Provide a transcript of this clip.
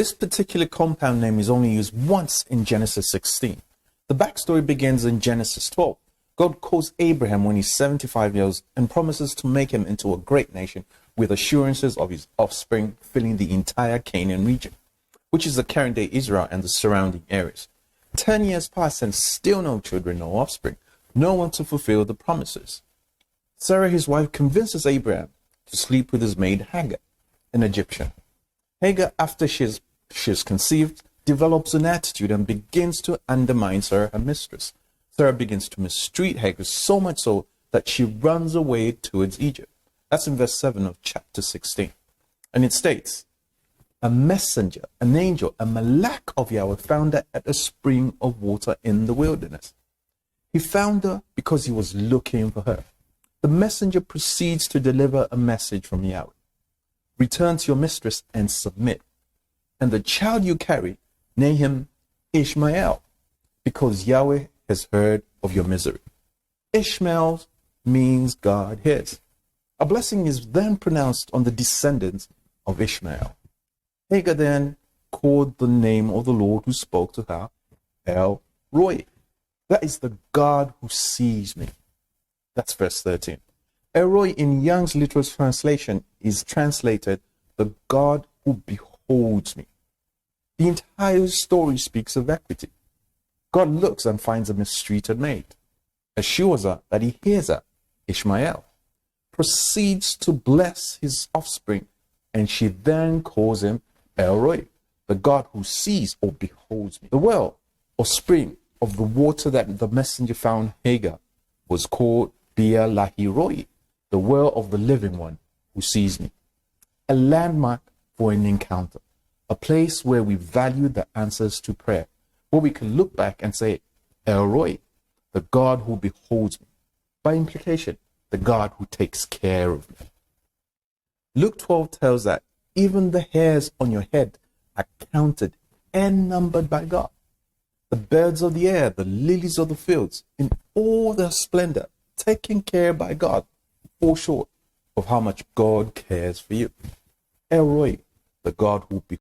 This particular compound name is only used once in Genesis 16. The backstory begins in Genesis 12. God calls Abraham when he's 75 years and promises to make him into a great nation with assurances of his offspring filling the entire Canaan region, which is the current-day Israel and the surrounding areas. 10 years pass and still no children, no offspring, no one to fulfill the promises. Sarah, his wife, convinces Abraham to sleep with his maid Hagar, an Egyptian. Hagar, after she's conceived, develops an attitude and begins to undermine Sarah, her mistress. Sarah begins to mistreat Hagar so much so that she runs away towards Egypt. That's in verse 7 of chapter 16. And it states, a messenger, an angel, a malak of Yahweh found her at a spring of water in the wilderness. He found her because he was looking for her. The messenger proceeds to deliver a message from Yahweh. Return to your mistress and submit. And the child you carry, name him Ishmael, because Yahweh has heard of your misery. Ishmael means God hears. A blessing is then pronounced on the descendants of Ishmael. Hagar then called the name of the Lord who spoke to her El-Roi. That is the God who sees me. That's verse 13. El-Roi in Young's literal translation is translated the God who beholds me. The entire story speaks of equity. God looks and finds a mistreated maid, assures her that he hears her, Ishmael, proceeds to bless his offspring, and she then calls him El-Roi, the God who sees or beholds me. The well or spring of the water that the messenger found Hagar was called Beer Lahi-Roi, the well of the living one who sees me. A landmark for an encounter, a place where we value the answers to prayer, where we can look back and say, El-Roi, the God who beholds me. By implication, the God who takes care of me. Luke 12 tells that even the hairs on your head are counted and numbered by God. The birds of the air, the lilies of the fields, in all their splendor, taken care by God, fall short of how much God cares for you. El-Roi, the God who beholds